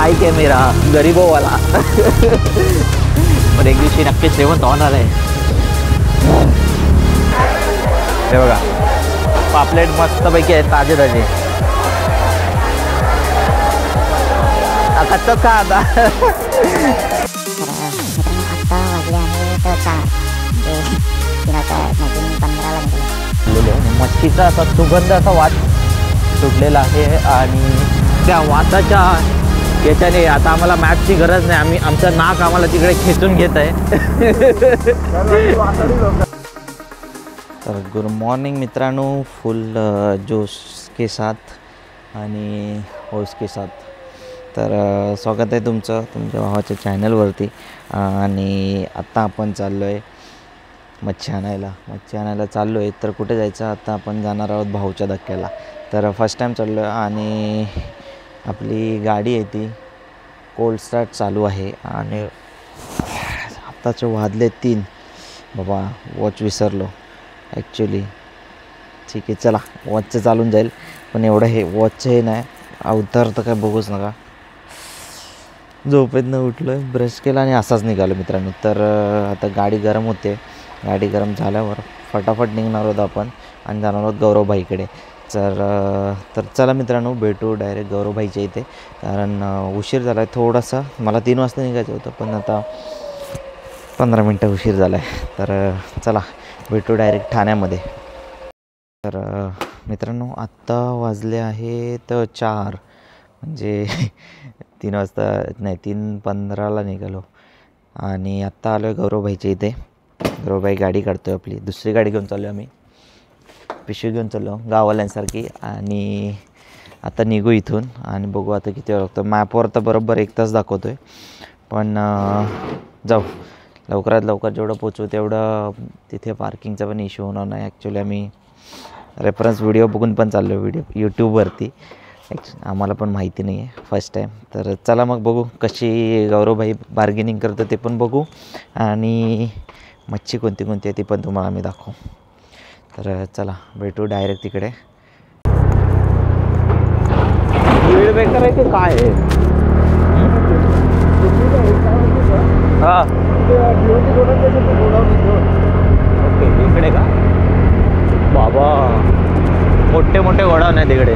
Mic आहे मेरा गरीबो वाला. पण एक दिवशी नक्की श्रीमंत होणार आहे. हे बघा पापलेट मस्तपैकी आहे, ताजे ताजे. कच्चंच का आता. मच्छीचा असा सुगंध असा वास सुटलेला आहे आणि त्या वासाच्या याच्याने आता आम्हाला मॅपची गरज नाही. आम्ही आमचं नाक आम्हाला तिकडे खेचून घेत आहे. तर गुड मॉर्निंग मित्रांनो, फुल जोश के साथ आणि होश के साथ. तर स्वागत आहे तुमचं तुमच्या भावाच्या चॅनलवरती. आणि आत्ता आपण चाललो आहे मच्छी आणायला चाललो आहे. तर कुठे जायचं, आता आपण जाणार आहोत भाऊच्या धक्क्याला. तर फर्स्ट टाईम चाललो आहे आणि आपली गाडी आहे ती कोल्ड स्टार्ट चालू आहे. आणि आत्ताचे वाजले 3. बाबा वॉच विसरलो ॲक्च्युली. ठीक आहे चला, वॉचचं चालून जाईल. पण एवढं हे वॉचचं हे नाही, अवतार तर काय बघूच नका. झोपेतनं उठलो आहे, ब्रश केला आणि असाच निघालो मित्रांनो. तर आता गाडी गरम होते. गाडी गरम झाल्यावर फटाफट निघणार आहोत आपण आणि जाणार आहोत गौरवभाईकडे. तर चला मित्रांनो, भेटू डायरेक्ट गौरवभाईच्या इथे. कारण उशीर झाला आहे थोडासा. मला 3 वाजता निघायचं होतं पण आता 15 मिनटं उशीर झाला आहे. तर चला भेटू डायरेक्ट ठाण्यामध्ये. तर मित्रांनो आत्ता वाजले आहेत 4, म्हणजे 3 वाजता नाही 3:15ला निघालो आणि आत्ता आलो आहे गौरवभाईच्या इथे. गौरवभाई गाडी काढतो आहे आपली. दुसरी गाडी घेऊन चाललो आहे आम्ही, पिशवी घेऊन चाललो गाववाल्यांसारखी. आणि आता निघू इथून आणि बघू आता किती वेळ लागतो. मॅपवर तर बरोबर 1 तास दाखवतो आहे, पण जाऊ लवकरात लवकर जेवढं पोचू तेवढं. तिथे पार्किंगचा पण इश्यू होणार नाही. ॲक्च्युली आम्ही रेफरन्स व्हिडिओ बघून पण चाललो व्हिडिओ यूट्यूबवरती. आम्हाला पण माहिती नाही आहे, फर्स्ट टाईम. तर चला मग बघू कशी गौरवभाई बार्गेनिंग करतो ते पण बघू आणि मच्छी कोणती कोणती आहे ती पण तुम्हाला आम्ही दाखवू. तर चला भेटू डायरेक्ट तिकडे. वेळ बेकार आहे की काय आहे. हां ओके इकडे का बाबा, मोठे मोठे गोडाऊन आहे तिकडे.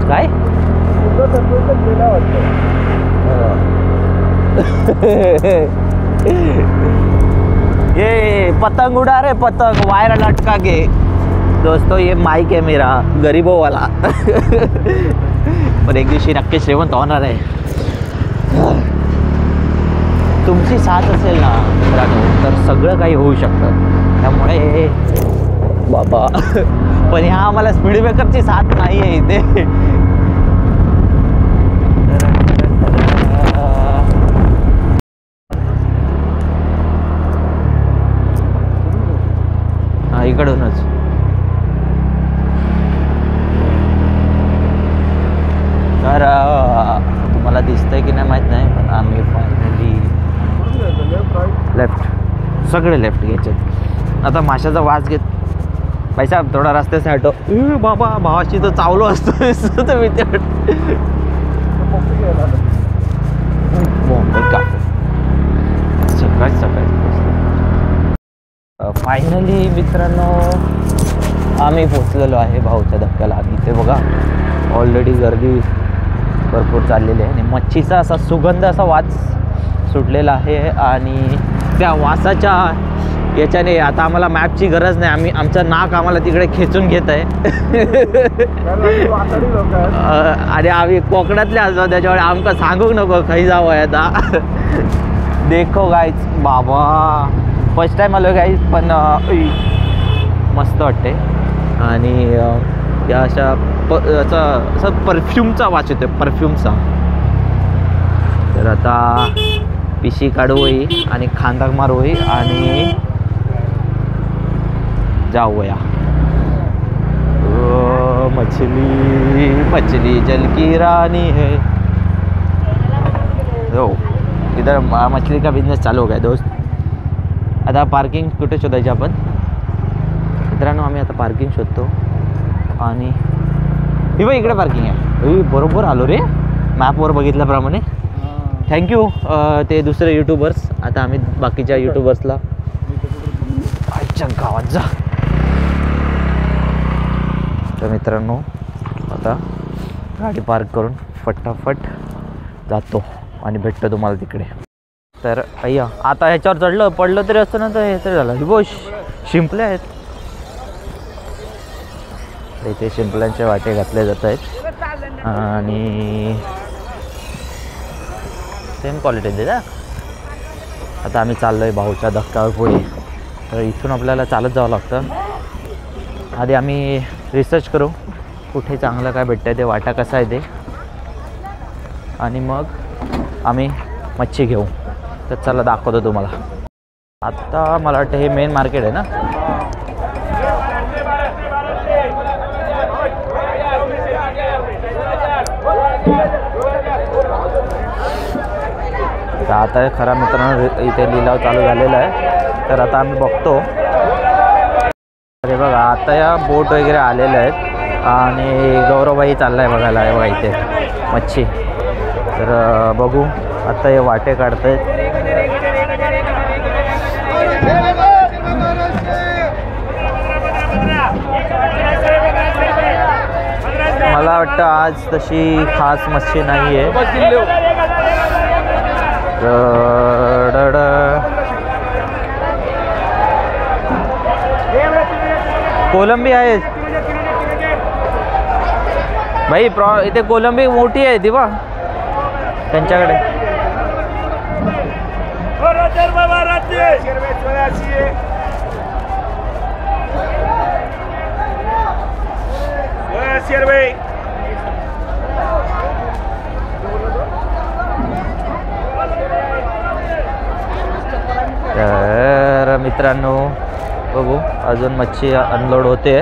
काय ये पतंग उड़ा रहे, पतंग वायर लटका के. दोस्तों ये माइक है मेरा गरीबो वाला. पण एक दिवशी नक्की श्रीमंत होणार आहे. तुमची साथ असेल ना मित्रांनो तर सगळं काही होऊ शकतं. त्यामुळे बाबा पण ह्या आम्हाला स्पीड ब्रेकरची साथ नाही आहे इथे. हा इकडूनच. तर तुम्हाला दिसतंय की नाही माहीत नाही, पण आम्ही फायनली लेफ्ट, सगळे लेफ्ट घ्यायचे. आता माशाचा वास घेत भाईसाहेब थोडा रस्त्याचे हटो. बाबा भावाशी तर चावलो असतो तर मी ते सकाळी फायनली मित्रांनो आम्ही पोचलेलो आहे भाऊच्या धक्क्याला. इथे बघा ऑलरेडी गर्दी भरपूर चाललेली आहे आणि मच्छीचा असा सुगंध असा वास सुटलेला आहे. आणि त्या वासाच्या याच्याने आता आम्हाला मॅपची गरज नाही. आम्ही आमचं नाक आम्हाला तिकडे खेचून घेत आहे. आणि आम्ही कोकणातले असतो त्याच्यामुळे आमका सांगूक नको खाई जावं आता. देखो गाईज बाबा फर्स्ट टाईम आलो गाईज, पण मस्त वाटते. आणि या अशा असं परफ्यूमचा वास येतो, परफ्यूमचा. तर आता पिशी काढू होई आणि खांदा मारू होई आणि जाऊया. मछली मछली जल की रानी है. हो इधर मछली का बिजनेस चालू हो गया दोस्त. आता पार्किंग कुठे शोधायची आपण मित्रांनो? आम्ही आता पार्किंग शोधतो आणि ही बघ इकडे पार्किंग आहे. बरोबर आलो रे मॅपवर बघितल्याप्रमाणे. थँक्यू ते दुसरे यूट्यूबर्स. आता आम्ही बाकीच्या यूट्यूबर्सला आजच्या गावात जा. तर मित्रांनो आता गाडी पार्क करून फटाफट जातो आणि भेटतो तुम्हाला तिकडे. तर अय्या आता ह्याच्यावर पडलं तरी असतं ना तर हे तरी झालं. गोश शिंपले आहेत इथे. शिंपल्यांचे वाटे घातले जात आहेत आणि सेम क्वालिटी देता. आता आम्ही चाललो आहे भाऊच्या धक्क्यावर पुढे. तर इथून आपल्याला चालत जावं लागतं. आधी आम्ही रिसर्च करू कुठे चांगलं काय भेटतं ते, वाटा कसा आहे ते, आणि मग आम्ही मच्छी घेऊ. तर चला दाखवतो तुम्हाला. आता मला वाटतं हे मेन मार्केट आहे ना. तर आता खरा मित्रांनो इथे लिलाव चालू झालेला आहे. तर आता आम्ही बघतो. अरे बघा आता या बोट वगैरे आलेल्या आहेत आणि गौरवबाई चालला आहे बघायला. आहे बघा इथे मच्छी. तर बघू आता हे वाटे काढत आहेत. मला वाटतं आज तशी खास मच्छी नाही आहे. कोलंबी आहे भाई. इथे कोलंबी मोठी आहे ती बा त्यांच्याकडे. तर मित्रांनो बघू अजून मच्छी अनलोड होते.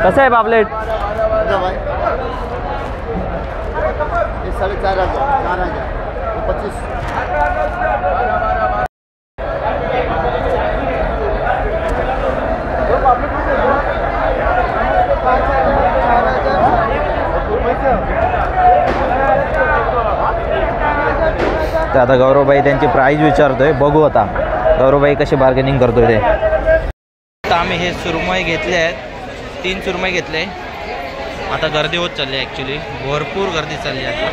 कसं आहे पापलेट? 4,500 तर आता गौरवबाई त्यांची प्राईज विचारतोय. बघू आता गौरवबाई कशी बार्गेनिंग करतोय ते. आता आम्ही हे सुरमई घेतले आहेत. 3 सुरमई घेतले. आता गर्दी होत चालली आहे. ॲक्च्युली भरपूर गर्दी चालली आहे.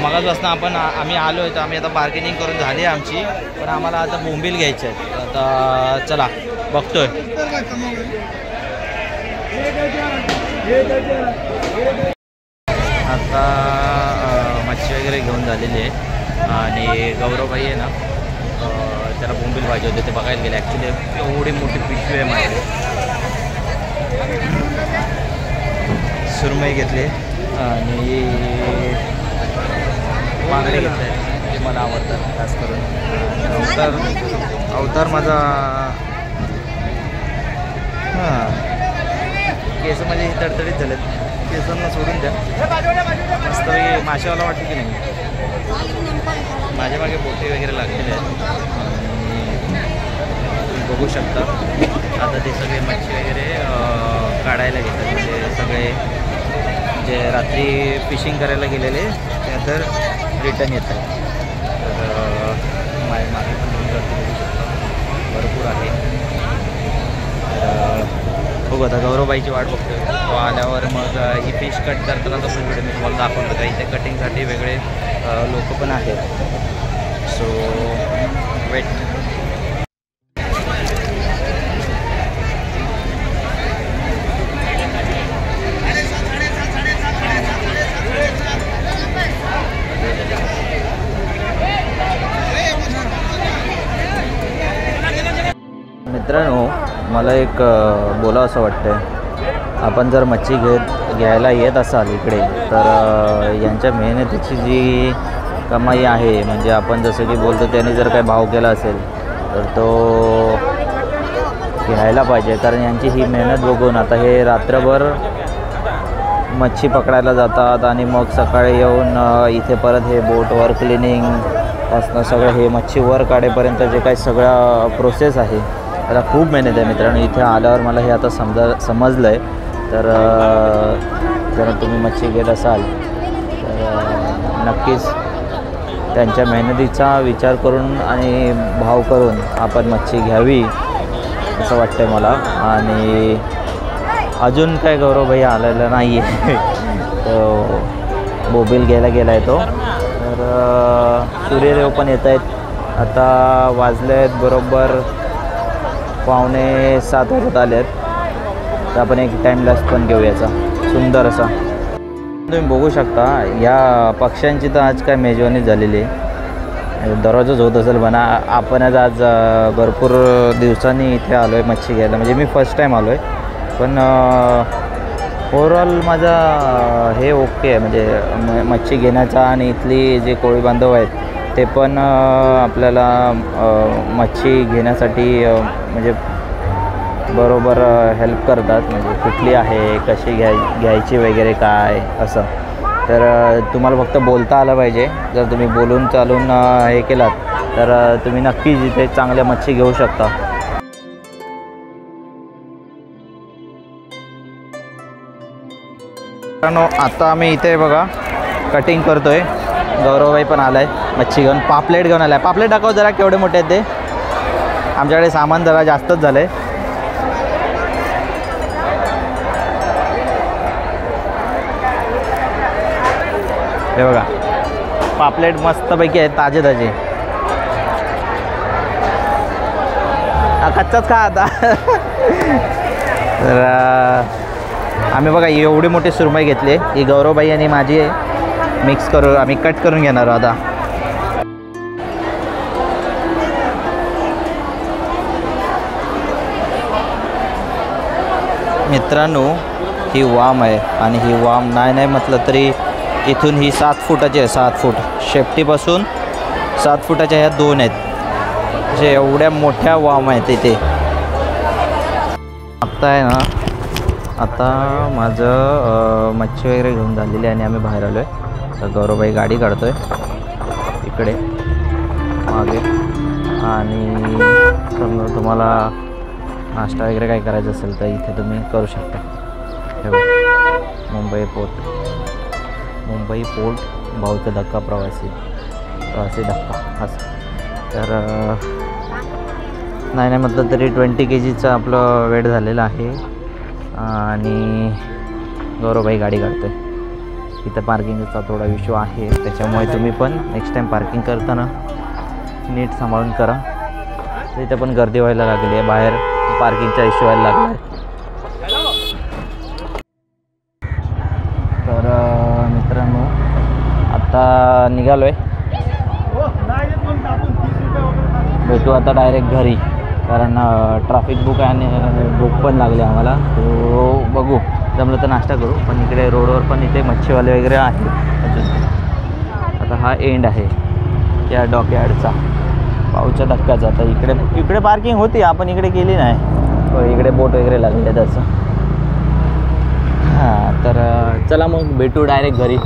मगाचपासून आम्ही आलो आहे. तर आम्ही आता बार्गेनिंग करून झाली आहे आमची. पण आम्हाला आता बोंबील घ्यायचे आहेत. आता चला बघतोय. आता मच्छी वगैरे घेऊन झालेली आहे आणि गौरवबाई आहे ना त्याला बोंबील पाहिजे होते ते बघायला गेले. ॲक्च्युली एवढी मोठी पिशवी आहे माझी. सुरमई घेतली आणि बांगडे घेतले ते मला आवडतात खास करून. अवतार माझा केस म्हणजे तडतडीत झालेत. केसांना सोडून द्या. मस्तपैकी माशावाला वाटतं की नाही. माझ्या मागे बोटी वगैरे लागलेले आहेत तुम्ही बघू शकता. आता ते सगळे मच्छी वगैरे काढायला घेतात. म्हणजे सगळे जे रात्री फिशिंग करायला गेलेले ते तर रिटर्न येतात. तर मागे पण गर्दी बघू शकता भरपूर आहे. बघू आता गौरवबाईची वाट बघतोय. तो आल्यावर मग ही फिश कट करताना तो पण व्हिडिओ मी तुम्हाला दाखवतो. का इथे कटिंगसाठी वेगळे लोक पण आहेत. So wait. मित्रांनो मला एक बोलावं असं वाटतं. आपण जर मच्छी घ्यायला येत असाल इकडे तर यांच्या मेहनतीची जी कमाई आहे म्हणजे आपण जसं की बोलतो त्याने जर काही भाव केला असेल तर तो घ्यायला पाहिजे. कारण यांची ही मेहनत बघून आता हे रात्रभर मच्छी पकडायला जातात आणि मग सकाळी येऊन इथे परत हे बोटवर क्लिनिंग पासनं सगळं हे मच्छी वर काढेपर्यंत जे काही सगळा प्रोसेस आहे त्याला खूप मेहनत आहे मित्रांनो. इथे आल्यावर मला हे आता समजलं आहे. तर जर तुम्ही मच्छी घेत असाल तर नक्कीच त्यांच्या मेहनतीचा विचार करून आणि भाव करून आपण मच्छी घ्यावी असं वाटतं मला. आणि अजून काय गौरव भाई आलेला नाही आहे. तो बोबिल गेला आहे तो. तर सूर्यदेव पण येत आहेत. आता वाजले आहेत बरोबर 6:45 वाजत आले आहेत. तर आपण एक टाईम लॅस पण घेऊ याचा सुंदर असा. तुम्ही बघू शकता या पक्ष्यांची तर आज काय मेजवानी झालेली आहे. दररोजच होत असेल म्हणा. आपणच आज भरपूर दिवसांनी इथे आलो आहे मच्छी घ्यायला. म्हणजे मी फर्स्ट टाईम आलो आहे. पण ओव्हरऑल माझा हे ओके आहे. म्हणजे मच्छी घेण्याचा आणि इथली जे कोळी बांधव आहेत ते पण आपल्याला मच्छी घेण्यासाठी म्हणजे बरोबर हेल्प करतात. म्हणजे कुठली आहे कशी घ्यायची वगैरे काय असं. तर तुम्हाला फक्त बोलता आलं पाहिजे. जर तुम्ही बोलून चालून हे केलात तर तुम्ही नक्कीच इथे चांगल्या मच्छी घेऊ शकता. आता आम्ही इथे बघा कटिंग करतोय. गौरवभाई पण आलाय मच्छी घेऊन. पापलेट घेऊन आलाय. पापलेट दाखव जरा केवढे मोठे आहेत ते. आमच्याकडे सामान जरा जास्तच झालं आहे. हे बघा पापलेट मस्तपैकी आहेत ताजे ताजे. कच्चाच खा आता. तर आम्ही बघा एवढी मोठी सुरमई घेतली. ही गौरवबाई आणि माझी मिक्स करू आम्ही कट करून घेणार आता. मित्रांनो ही वाम आहे आणि ही वाम नाही म्हटलं तरी इथून ही 7 फुटाची आहे. 7 फूट शेपटीपासून 7 फुटाच्या ह्या 2 आहेत. जे एवढ्या मोठ्या वाम आहेत इथे. आता आहे ना आता माझं मच्छी वगैरे घेऊन झालेली आहे आणि आम्ही बाहेर आलो आहे. तर गौरवभाई गाडी काढतो आहे इकडे मागे. आणि समजा तुम्हाला नाश्ता वगैरे काय करायचं असेल तर इथे तुम्ही करू शकता. हे बघा मुंबई पोर्ट भाऊचा धक्का प्रवासी धक्का असं. तर नाही म्हटलं तरी 20 kgचं आपलं वेट झालेलं आहे. आणि गौरवभाई गाडी काढतो आहे. इथं पार्किंगचा थोडा इश्यू आहे. त्याच्यामुळे तुम्ही पण नेक्स्ट टाईम पार्किंग करताना नीट सांभाळून करा. इथं पण गर्दी व्हायला लागली आहे. बाहेर पार्किंगचा इश्यू व्हायला लागला आहे. तर मित्रांनो आता निघालो आहे. भेटू आता डायरेक्ट घरी. कारण ट्रॅफिक बुक आणि बुक पण लागले आम्हाला. तो बघू जमलं तर नाश्ता करू. पण इकडे रोडवर पण इथे मच्छीवाले वगैरे आहेत अजून. आता हा एंड आहे या डॉकयार्डचा पाऊच्या धक्काचा. आता इकडे पार्किंग होती आपण इकडे केली नाही. इकडे बोट वगैरे लागले तसं. हां तर चला मग भेटू डायरेक्ट घरी.